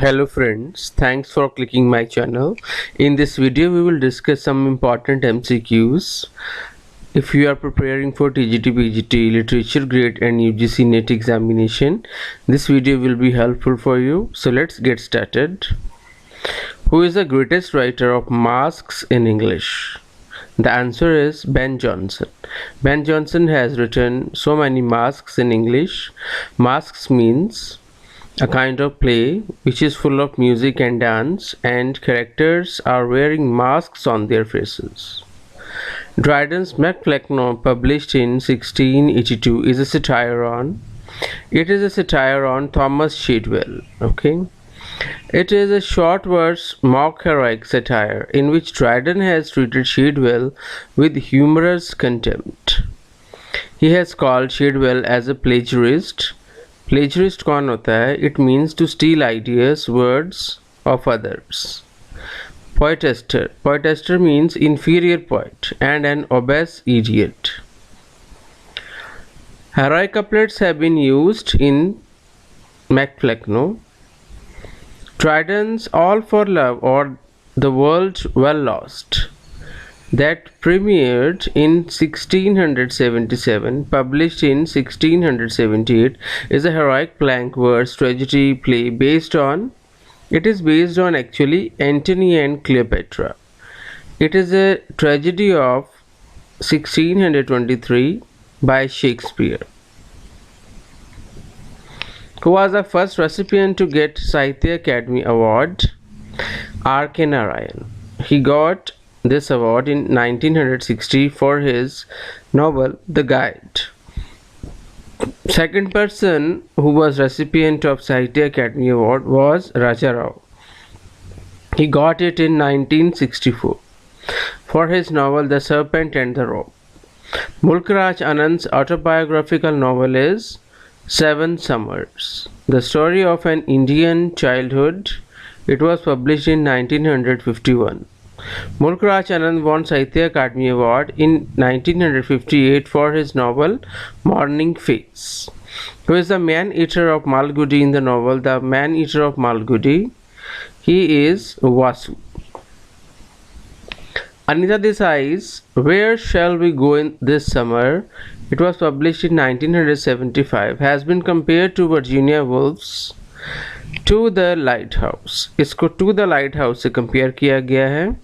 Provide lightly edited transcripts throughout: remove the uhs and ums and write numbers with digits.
Hello friends, thanks for clicking my channel. In this video we will discuss some important MCQs. If you are preparing for TGT, PGT, literature grade and UGC NET examination, this video will be helpful for you. So let's get started. Who is the greatest writer of masks in English? The answer is Ben Jonson. Ben Jonson has written so many masks in English. Masks means a kind of play which is full of music and dance, and characters are wearing masks on their faces. Dryden's McFlecknoe, published in 1682, is a satire on. It is a satire on Thomas Shadwell. Okay. It is a short verse mock heroic satire in which Dryden has treated Shadwell with humorous contempt. He has called Shadwell as a plagiarist. Plagiarist कौन होता है? It means to steal ideas, words of others. Poetaster. Poetaster means inferior poet and an obese idiot. Heroic couplets have been used in McFlecknoe. Dryden's All for Love or The World Well Lost, that premiered in 1677, published in 1678, is a heroic blank verse tragedy play based on actually Antony and Cleopatra. It is a tragedy of 1623 by Shakespeare. Who was the first recipient to get Sahitya Academy Award? R.K. Narayan. He got this award in 1960 for his novel The Guide. Second person who was recipient of Sahitya Academy Award was Raja Rao. He got it in 1964 for his novel The Serpent and the Rope. Mulk Raj Anand's autobiographical novel is Seven Summers, the story of an Indian childhood. It was published in 1951. Mulk Raj Anand won Sahitya Academy Award in 1958 for his novel Morning Face. Who is the man-eater of Malgudi in the novel The Man-Eater of Malgudi? He is Vasu. Anita Desai's Where Shall We Go in This Summer? It was published in 1975. Has been compared to Virginia Woolf's To the Lighthouse. इसको To the Lighthouse से compare किया गया है.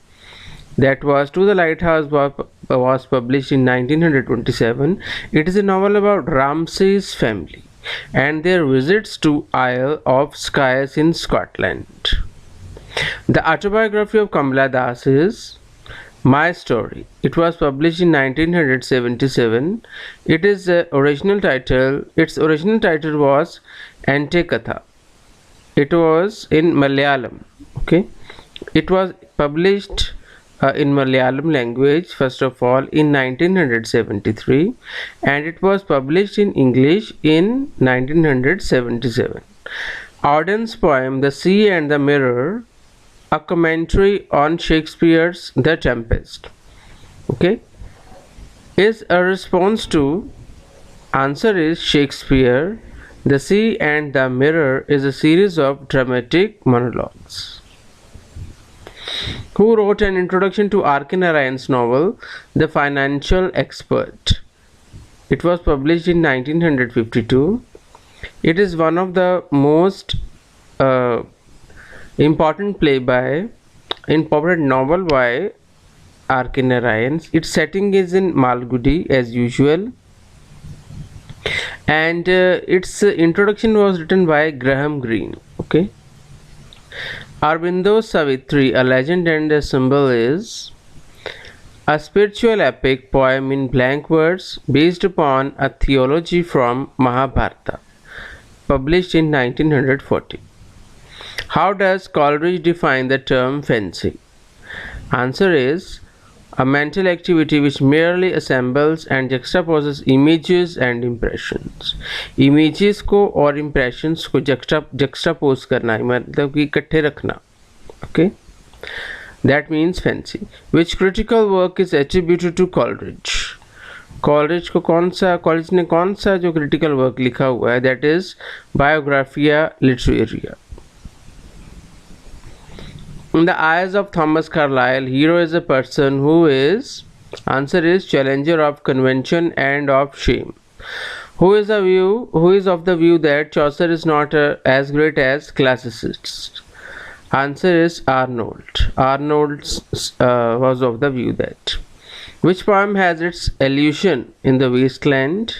That was To the Lighthouse was published in 1927. It is a novel about Ramsay's family and their visits to Isle of Skye in Scotland. The autobiography of Kamala Das is My Story. It was published in 1977. Its original title was Ante Katha. It was in Malayalam. Okay, it was published in Malayalam language first of all in 1973, and it was published in English in 1977. Auden's poem The Sea and the Mirror, a commentary on Shakespeare's The Tempest, okay, is a response to, answer is Shakespeare. The Sea and the Mirror is a series of dramatic monologues. Who wrote an introduction to R.K. Narayan's novel The Financial Expert? It was published in 1952. It is one of the most important novel by R.K. Narayan. Its setting is in Malgudi as usual, and its introduction was written by Graham Greene. Okay. Aurobindo Savitri, a legend and a symbol, is a spiritual epic poem in blank verse based upon a theology from Mahabharata, published in 1940. How does Coleridge define the term fancy? Answer is a mental activity which merely assembles and juxtaposes images and impressions. Images को और impressions को juxtapose करना है, मतलब कि इकट्ठे रखना. Okay, that means fancy. Which critical work is attributed to Coleridge? Coleridge ने कौन सा जो critical work लिखा हुआ है, that is Biographia Literaria. In the eyes of Thomas Carlyle, hero is a person who is, answer is, challenger of convention and of shame. Who is of the view that Chaucer is not as great as classicists? Answer is Arnold. Arnold was of the view that. Which poem has its allusion in the wasteland?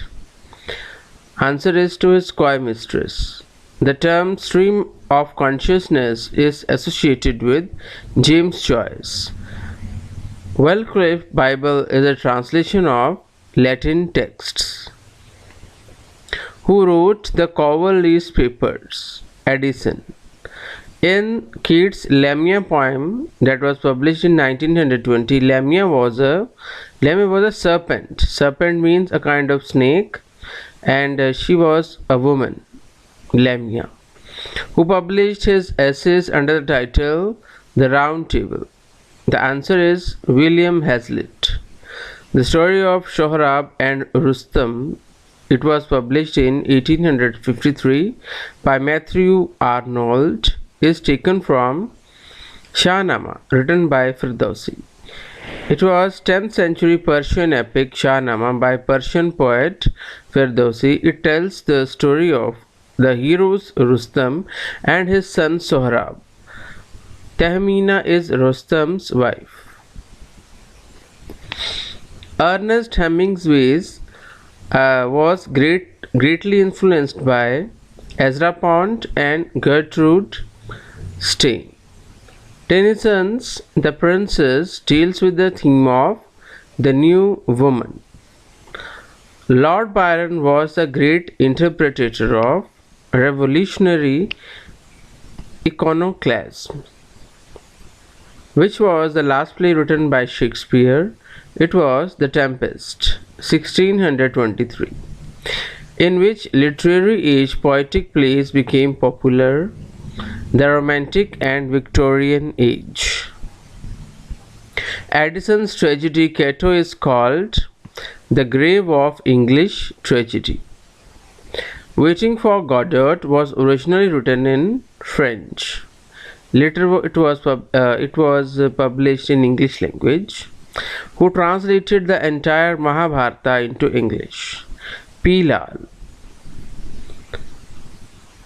Answer is to his coy mistress. The term stream of consciousness is associated with James Joyce. Wycliffe Bible is a translation of Latin texts. Who wrote the Cowley's Papers? Addison. In Keats' Lamia poem that was published in 1920, Lamia was a serpent. Serpent means a kind of snake, and she was a woman, Lamia, who published his essays under the title The Round Table. The answer is William Hazlitt. The story of Sohrab and Rustam, it was published in 1853 by Matthew Arnold, is taken from Shahnama, written by Firdausi. It was 10th century Persian epic Shahnama by Persian poet Firdausi. It tells the story of the heroes Rustam and his son Sohrab. Tahmina is Rustam's wife. Ernest Hemingway was greatly influenced by Ezra Pound and Gertrude Stein. Tennyson's The Princess deals with the theme of the new woman. Lord Byron was a great interpreter of revolutionary iconoclasm. Which was the last play written by Shakespeare? It was The Tempest, 1623. In which literary age poetic plays became popular? The Romantic and Victorian age. Addison's tragedy Cato is called the grave of English tragedy. Waiting for Godot was originally written in French. Later it was published in English language. Who translated the entire Mahabharata into English? P. Lal.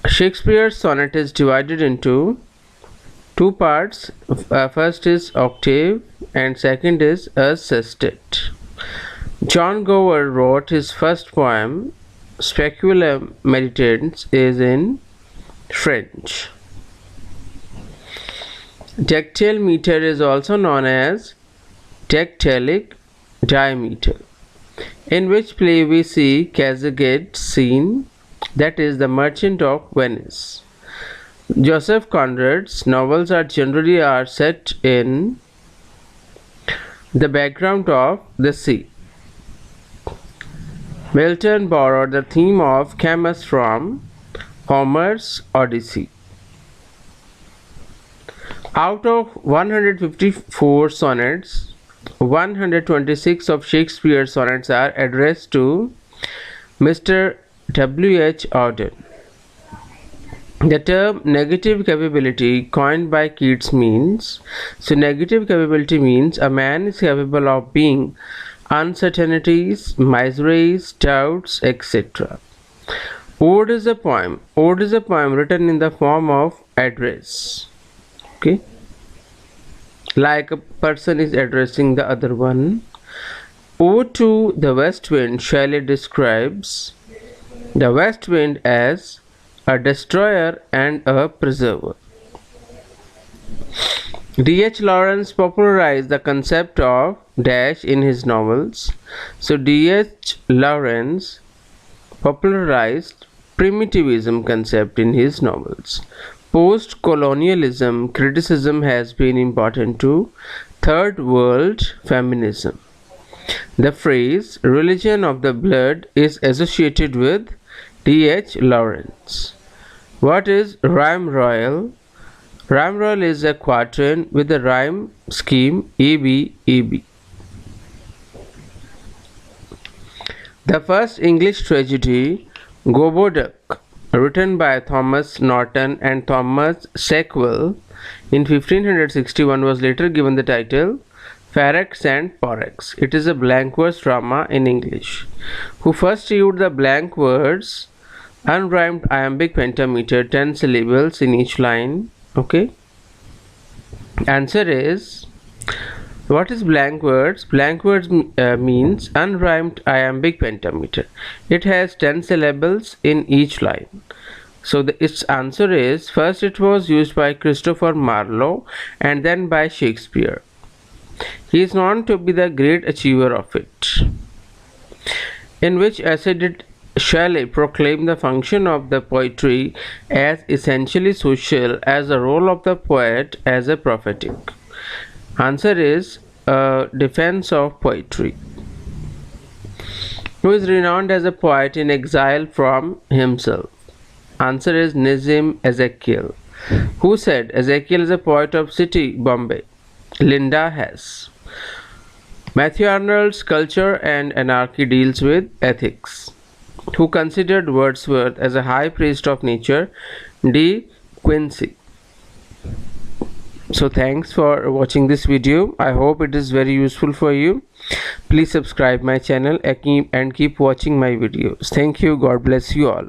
Shakespeare's sonnet is divided into two parts. First is octave and second is a sestet. John Gower wrote his first poem, Speculum Meditans, is in French. Tactile meter is also known as tactilic diameter. In which play we see Casaget's scene, that is The Merchant of Venice. Joseph Conrad's novels are generally set in the background of the sea. Milton borrowed the theme of Camus from Homer's Odyssey. Out of 154 sonnets, 126 of Shakespeare's sonnets are addressed to Mr. W.H. Auden. The term negative capability coined by Keats means, so negative capability means a man is capable of being uncertainties, miseries, doubts, etc. Ode is a poem. Ode is a poem written in the form of address. Okay, like a person is addressing the other one. Ode to the West Wind, Shelley describes the west wind as a destroyer and a preserver. D.H. Lawrence popularized the concept of dash in his novels. So D.H. Lawrence popularized primitivism concept in his novels. Post-colonialism criticism has been important to third world feminism. The phrase religion of the blood is associated with D.H. Lawrence. What is rhyme royal? Rhyme royal is a quatrain with the rhyme scheme ABAB. The first English tragedy, Goboduc, written by Thomas Norton and Thomas Sackville in 1561, was later given the title Pharex and Porrex. It is a blank verse drama in English. Who first used the blank words unrhymed iambic pentameter, 10 syllables in each line? Okay. Answer is, what is blank words? Blank words means unrhymed iambic pentameter. It has 10 syllables in each line. So its answer is, first it was used by Christopher Marlowe and then by Shakespeare. He is known to be the great achiever of it. In which essay did Shelley proclaim the function of the poetry as essentially social, as the role of the poet as a prophetic? Answer is defense of poetry. Who is renowned as a poet in exile from himself? Answer is Nazim Ezekiel. Who said Ezekiel is a poet of city Bombay? Linda Hess. Matthew Arnold's Culture and Anarchy deals with ethics. Who considered Wordsworth as a high priest of nature? De Quincey. So thanks for watching this video. I hope it is very useful for you. Please subscribe my channel and keep watching my videos. Thank you. God bless you all.